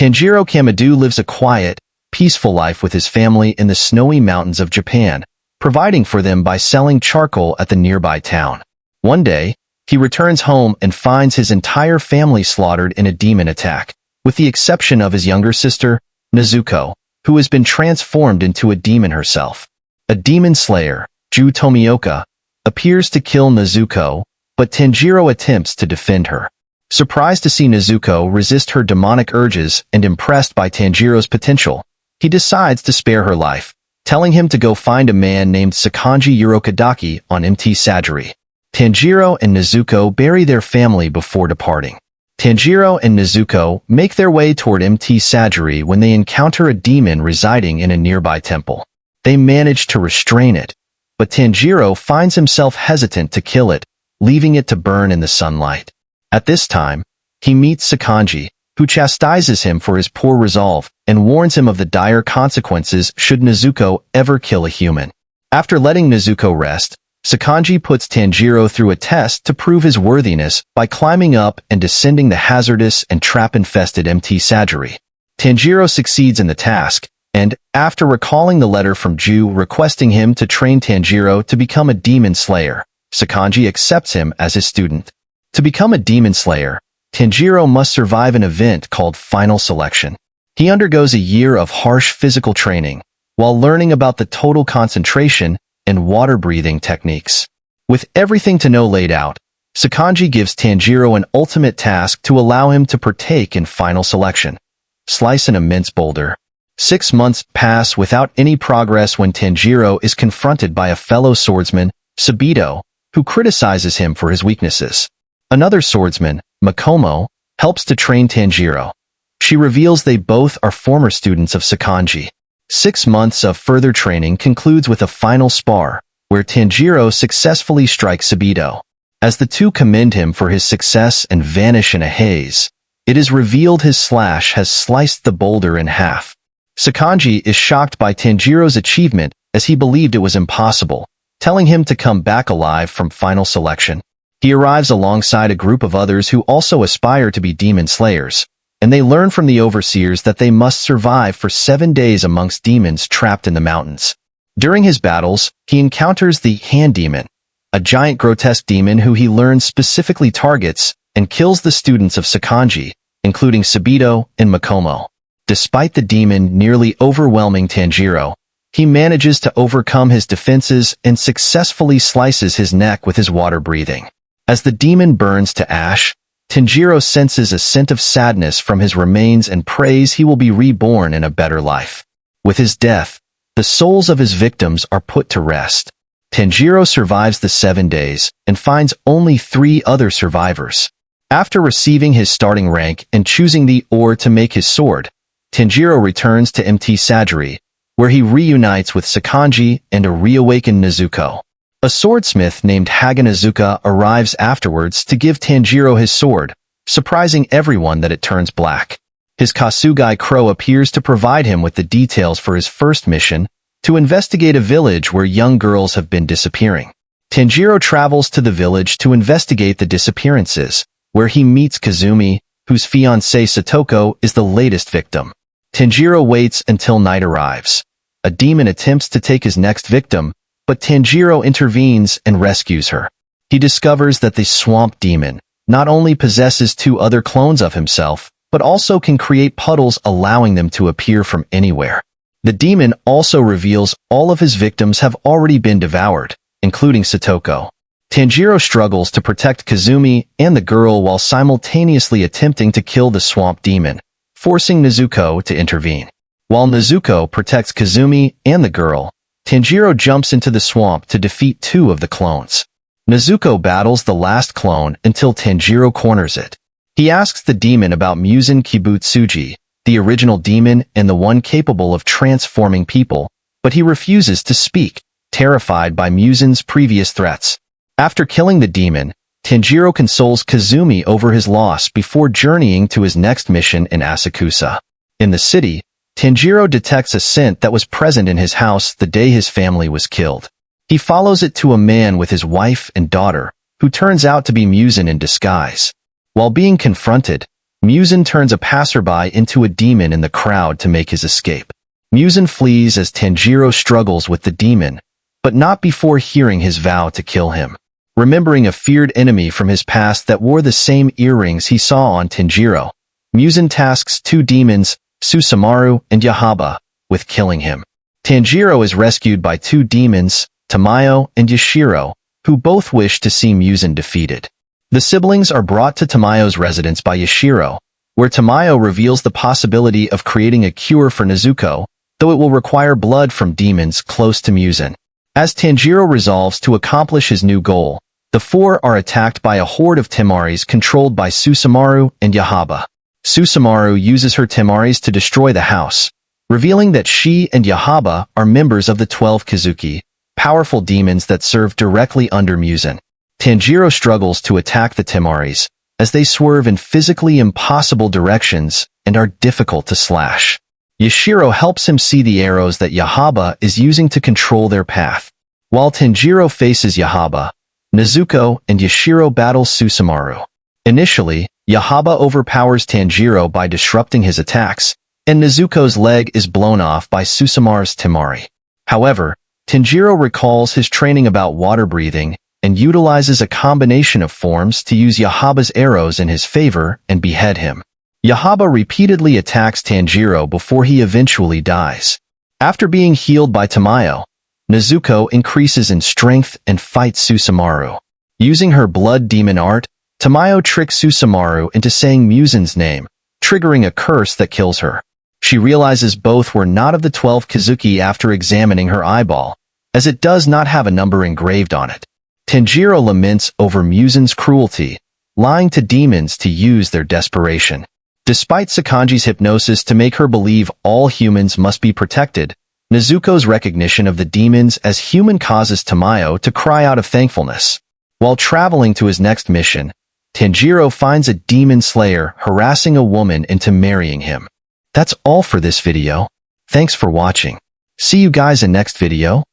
Tanjiro Kamado lives a quiet, peaceful life with his family in the snowy mountains of Japan, providing for them by selling charcoal at the nearby town. One day, he returns home and finds his entire family slaughtered in a demon attack, with the exception of his younger sister, Nezuko, who has been transformed into a demon herself. A demon slayer, Ju Tomioka, appears to kill Nezuko, but Tanjiro attempts to defend her. Surprised to see Nezuko resist her demonic urges and impressed by Tanjiro's potential, he decides to spare her life, telling him to go find a man named Sakanji Urokadaki on Mt. Sajiri. Tanjiro and Nezuko bury their family before departing. Tanjiro and Nezuko make their way toward Mt. Sajiri when they encounter a demon residing in a nearby temple. They manage to restrain it, but Tanjiro finds himself hesitant to kill it, leaving it to burn in the sunlight. At this time, he meets Sakanji, who chastises him for his poor resolve and warns him of the dire consequences should Nezuko ever kill a human. After letting Nezuko rest, Sakanji puts Tanjiro through a test to prove his worthiness by climbing up and descending the hazardous and trap-infested Mt. Sajiri. Tanjiro succeeds in the task, and, after recalling the letter from Ju requesting him to train Tanjiro to become a demon slayer, Sakanji accepts him as his student. To become a demon slayer, Tanjiro must survive an event called Final Selection. He undergoes a year of harsh physical training, while learning about the total concentration and water-breathing techniques. With everything to know laid out, Sakanji gives Tanjiro an ultimate task to allow him to partake in Final Selection. Slice an immense boulder. 6 months pass without any progress when Tanjiro is confronted by a fellow swordsman, Sabito, who criticizes him for his weaknesses. Another swordsman, Makomo, helps to train Tanjiro. She reveals they both are former students of Sakanji. 6 months of further training concludes with a final spar, where Tanjiro successfully strikes Sabito. As the two commend him for his success and vanish in a haze, it is revealed his slash has sliced the boulder in half. Sakanji is shocked by Tanjiro's achievement as he believed it was impossible, telling him to come back alive from Final Selection. He arrives alongside a group of others who also aspire to be demon slayers, and they learn from the overseers that they must survive for 7 days amongst demons trapped in the mountains. During his battles, he encounters the Hand Demon, a giant grotesque demon who he learns specifically targets and kills the students of Sakanji, including Sabito and Makomo. Despite the demon nearly overwhelming Tanjiro, he manages to overcome his defenses and successfully slices his neck with his water breathing. As the demon burns to ash, Tanjiro senses a scent of sadness from his remains and prays he will be reborn in a better life. With his death, the souls of his victims are put to rest. Tanjiro survives the 7 days and finds only 3 other survivors. After receiving his starting rank and choosing the ore to make his sword, Tanjiro returns to Mt. Sajiri, where he reunites with Sakanji and a reawakened Nezuko. A swordsmith named Haganazuka arrives afterwards to give Tanjiro his sword, surprising everyone that it turns black. His Kasugai Crow appears to provide him with the details for his first mission, to investigate a village where young girls have been disappearing. Tanjiro travels to the village to investigate the disappearances, where he meets Kazumi, whose fiancée Satoko is the latest victim. Tanjiro waits until night arrives. A demon attempts to take his next victim, but Tanjiro intervenes and rescues her. He discovers that the swamp demon not only possesses 2 other clones of himself, but also can create puddles allowing them to appear from anywhere. The demon also reveals all of his victims have already been devoured, including Satoko. Tanjiro struggles to protect Kazumi and the girl while simultaneously attempting to kill the swamp demon, forcing Nezuko to intervene. While Nezuko protects Kazumi and the girl, Tanjiro jumps into the swamp to defeat 2 of the clones. Nezuko battles the last clone until Tanjiro corners it. He asks the demon about Muzan Kibutsuji, the original demon and the one capable of transforming people, but he refuses to speak, terrified by Muzan's previous threats. After killing the demon, Tanjiro consoles Kazumi over his loss before journeying to his next mission in Asakusa. In the city, Tanjiro detects a scent that was present in his house the day his family was killed. He follows it to a man with his wife and daughter, who turns out to be Muzan in disguise. While being confronted, Muzan turns a passerby into a demon in the crowd to make his escape. Muzan flees as Tanjiro struggles with the demon, but not before hearing his vow to kill him. Remembering a feared enemy from his past that wore the same earrings he saw on Tanjiro, Muzan tasks two demons, Susumaru and Yahaba, with killing him. Tanjiro is rescued by two demons, Tamayo and Yashiro, who both wish to see Muzan defeated. The siblings are brought to Tamayo's residence by Yashiro, where Tamayo reveals the possibility of creating a cure for Nezuko, though it will require blood from demons close to Muzan. As Tanjiro resolves to accomplish his new goal, the four are attacked by a horde of Temaris controlled by Susumaru and Yahaba. Susumaru uses her Temaris to destroy the house, revealing that she and Yahaba are members of the 12 Kizuki, powerful demons that serve directly under Muzan. Tanjiro struggles to attack the Temaris, as they swerve in physically impossible directions and are difficult to slash. Yashiro helps him see the arrows that Yahaba is using to control their path. While Tanjiro faces Yahaba, Nezuko and Yashiro battle Susumaru. Initially, Yahaba overpowers Tanjiro by disrupting his attacks, and Nezuko's leg is blown off by Susumaru's Temari. However, Tanjiro recalls his training about water breathing and utilizes a combination of forms to use Yahaba's arrows in his favor and behead him. Yahaba repeatedly attacks Tanjiro before he eventually dies. After being healed by Tamayo, Nezuko increases in strength and fights Susumaru. Using her blood demon art, Tamayo tricks Susumaru into saying Muzan's name, triggering a curse that kills her. She realizes both were not of the 12 Kizuki after examining her eyeball, as it does not have a number engraved on it. Tanjiro laments over Muzan's cruelty, lying to demons to use their desperation. Despite Sakanji's hypnosis to make her believe all humans must be protected, Nezuko's recognition of the demons as human causes Tamayo to cry out of thankfulness. While traveling to his next mission, Tanjiro finds a demon slayer harassing a woman into marrying him. That's all for this video. Thanks for watching. See you guys in next video.